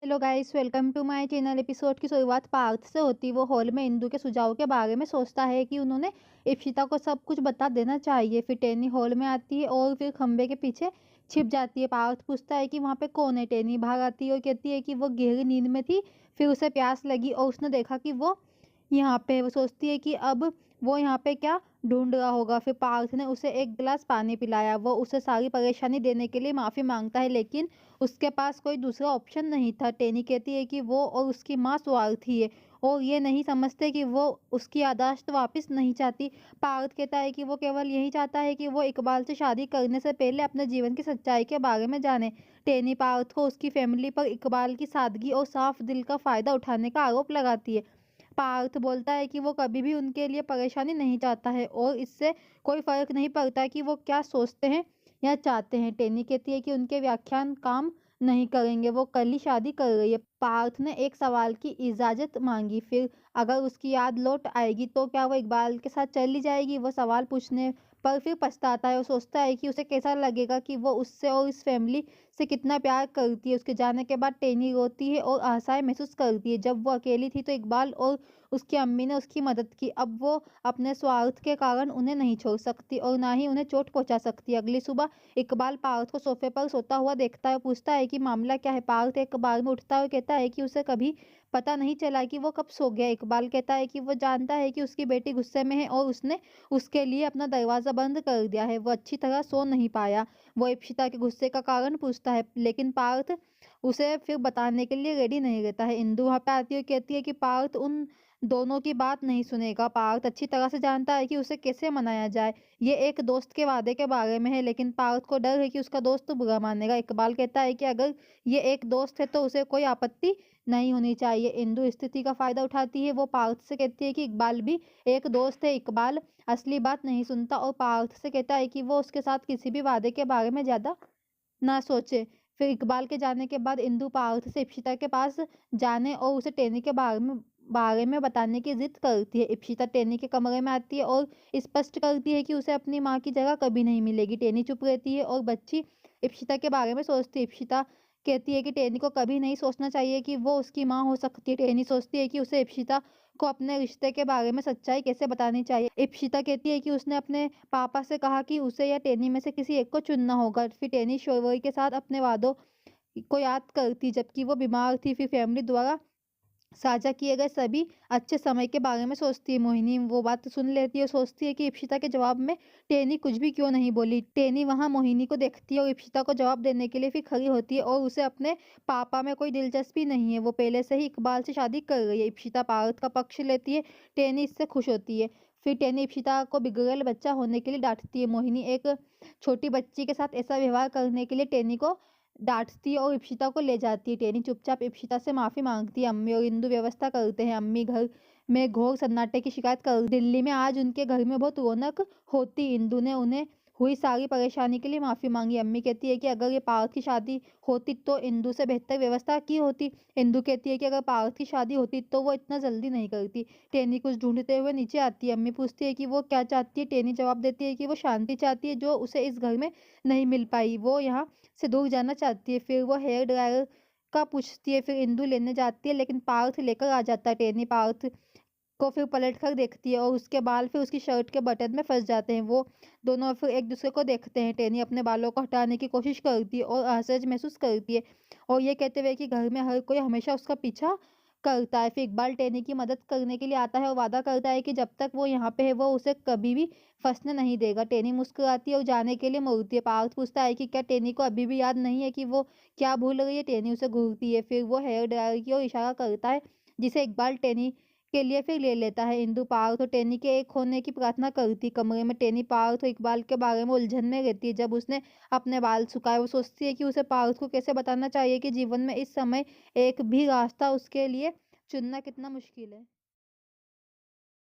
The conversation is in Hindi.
Hello guys, welcome to my channel. Episode की शुरुआत पार्थ से होती। वो हॉल में इंदु के सुझाव के बारे में सोचता है कि उन्होंने इप्शिता को सब कुछ बता देना चाहिए। फिर टेनी हॉल में आती है और फिर खंबे के पीछे छिप जाती है। पार्थ पूछता है कि वहाँ पे कौन है। टेनी बाहर आती है और कहती है कि वो गहरी नींद में थी। फिर उसे प्यास लगी और उसने देखा कि वो यहाँ पे है। वो सोचती है कि अब वो यहाँ पे क्या ढूंढ रहा होगा। फिर पार्थ ने उसे एक गिलास पानी पिलाया। वो उसे सारी परेशानी देने के लिए माफ़ी मांगता है, लेकिन उसके पास कोई दूसरा ऑप्शन नहीं था। टेनी कहती है कि वो और उसकी माँ स्वार्थी है और ये नहीं समझते कि वो उसकी याददाश्त वापस नहीं चाहती। पार्थ कहता है कि वो केवल यही चाहता है कि वो इकबाल से शादी करने से पहले अपने जीवन की सच्चाई के बारे में जाने। टेनी पार्थ को उसकी फैमिली पर इकबाल की सादगी और साफ दिल का फ़ायदा उठाने का आरोप लगाती है। पार्थ बोलता है कि वो कभी भी उनके लिए परेशानी नहीं चाहता है और इससे कोई फर्क नहीं पड़ता कि वो क्या सोचते हैं या चाहते हैं। टेनी कहती है कि उनके व्याख्यान काम नहीं करेंगे, वो कल ही शादी कर रही है। पार्थ ने एक सवाल की इजाजत मांगी, फिर अगर उसकी याद लौट आएगी तो क्या वो इकबाल के साथ चली जाएगी। वो सवाल पूछने पर फिर पछताता है और सोचता है कि उसे कैसा लगेगा कि वो उससे और इस फैमिली से कितना प्यार करती है। उसके जाने के बाद टेनी रोती है और असहाय महसूस करती है। जब वो अकेली थी तो इकबाल और उसकी अम्मी ने उसकी मदद की। अब वो अपने स्वार्थ के कारण उन्हें नहीं छोड़ सकती और ना ही उन्हें चोट पहुंचा सकती। अगली सुबह इकबाल पार्थ को सोफे पर सोता हुआ देखता है और पूछता है कि मामला क्या है। पार्थ एक बार में उठता है और कहता है कि उसे कभी पता नहीं चला कि वो कब सो गया। इकबाल कहता है कि वो जानता है कि उसकी बेटी गुस्से में है और उसने उसके लिए अपना दरवाजा बंद कर दिया है। वो अच्छी तरह सो नहीं पाया। वो इप्शिता के गुस्से का कारण पूछता है, लेकिन पार्थ उसे फिर बताने के लिए रेडी नहीं रहता है। इंदु वहां पे आती है और कहती है कि पार्थ उन दोनों की बात नहीं सुनेगा। पार्थ अच्छी तरह से जानता है कि उसे कैसे मनाया जाए। ये एक दोस्त के वादे के बारे में है, लेकिन पार्थ को डर है कि उसका दोस्त बुरा मानेगा। इकबाल कहता है कि अगर ये एक दोस्त है तो उसे कोई आपत्ति नहीं होनी चाहिए। इंदु स्थिति का फायदा उठाती है। वो पार्थ से कहती है कि इकबाल भी एक दोस्त है। इकबाल असली बात नहीं सुनता और पार्थ से कहता है कि वो उसके साथ किसी भी वादे के बारे में ज्यादा ना सोचे। फिर इकबाल के जाने के बाद इंदु पार्थ से इप्शिता के पास जाने और उसे टेनी के बारे में बताने की जिद करती है। इप्शिता टेनी के कमरे में आती है और स्पष्ट करती है कि उसे अपनी माँ की जगह कभी नहीं मिलेगी। टेनी चुप रहती है और बच्ची इप्शिता के बारे में सोचती है। इप्शिता कहती है कि टेनी को कभी नहीं सोचना चाहिए कि वो उसकी माँ हो सकती है। टेनी सोचती है कि उसे इप्शिता को अपने रिश्ते के बारे में सच्चाई कैसे बतानी चाहिए। इप्शिता कहती है कि उसने अपने पापा से कहा कि उसे या टेनी में से किसी एक को चुनना होगा। फिर टेनी शोरवर के साथ अपने वादों को याद करती जबकि वो बीमार थी। फिर फैमिली द्वारा साझा किए गए सभी अच्छे समय के बारे में सोचती है। मोहिनी वो बात सुन लेती है और सोचती है कि इप्शिता के जवाब में टेनी कुछ भी क्यों नहीं बोली। टेनी वहां मोहिनी को देखती है और इप्शिता को जवाब देने के लिए फिर खड़ी होती है और उसे अपने पापा में कोई दिलचस्पी नहीं है। वो पहले से ही इकबाल से शादी कर रही है। इप्शिता पार्थ का पक्ष लेती है। टेनी इससे खुश होती है। फिर टेनी इप्शिता को बिगड़ेल बच्चा होने के लिए डांटती है। मोहिनी एक छोटी बच्ची के साथ ऐसा व्यवहार करने के लिए टेनी को डांटती है और इप्शिता को ले जाती है। टेनी चुपचाप इप्शिता से माफी मांगती है। अम्मी और इंदु व्यवस्था करते हैं। अम्मी घर में घोर सन्नाटे की शिकायत कर दिल्ली में आज उनके घर में बहुत रौनक होती। इंदु ने उन्हें हुई सारी परेशानी के लिए माफी मांगी। अम्मी कहती है कि अगर ये पार्थ की शादी होती तो इंदु से बेहतर व्यवस्था की होती। इंदु कहती है कि अगर पार्थ की शादी होती तो वो इतना जल्दी नहीं करती। टेनी कुछ ढूंढते हुए नीचे आती है। अम्मी पूछती है कि वो क्या चाहती है। टेनी जवाब देती है कि वो शांति चाहती है जो उसे इस घर में नहीं मिल पाई। वो यहाँ से दूर जाना चाहती है। फिर वो हेयर ड्रायर का पूछती है। फिर इंदु लेने जाती है, लेकिन पार्थ लेकर आ जाता है। टेनी पार्थ को फिर पलट कर देखती है और उसके बाल फिर उसकी शर्ट के बटन में फंस जाते हैं। वो दोनों फिर एक दूसरे को देखते हैं। टेनी अपने बालों को हटाने की कोशिश करती है और असहज महसूस करती है और ये कहते हुए कि घर में हर कोई हमेशा उसका पीछा करता है। फिर इकबाल टेनी की मदद करने के लिए आता है और वादा करता है कि जब तक वो यहाँ पे है वो उसे कभी भी फंसने नहीं देगा। टेनी मुस्कुराती है और जाने के लिए मुड़ती है। पार्थ पूछता है कि क्या टेनी को अभी भी याद नहीं है कि वो क्या भूल गई है। टेनी उसे घूरती है। फिर वो हेयर ड्रायर की ओर इशारा करता है जिसे इकबाल टेनी के लिए फिर ले लेता है। इंदु पार्थ और टेनी के एक होने की प्रार्थना करती। कमरे में टेनी पार्थ और इकबाल के बारे में उलझन में रहती है। जब उसने अपने बाल सुखाए वो सोचती है कि उसे पार्थ को कैसे बताना चाहिए कि जीवन में इस समय एक भी रास्ता उसके लिए चुनना कितना मुश्किल है।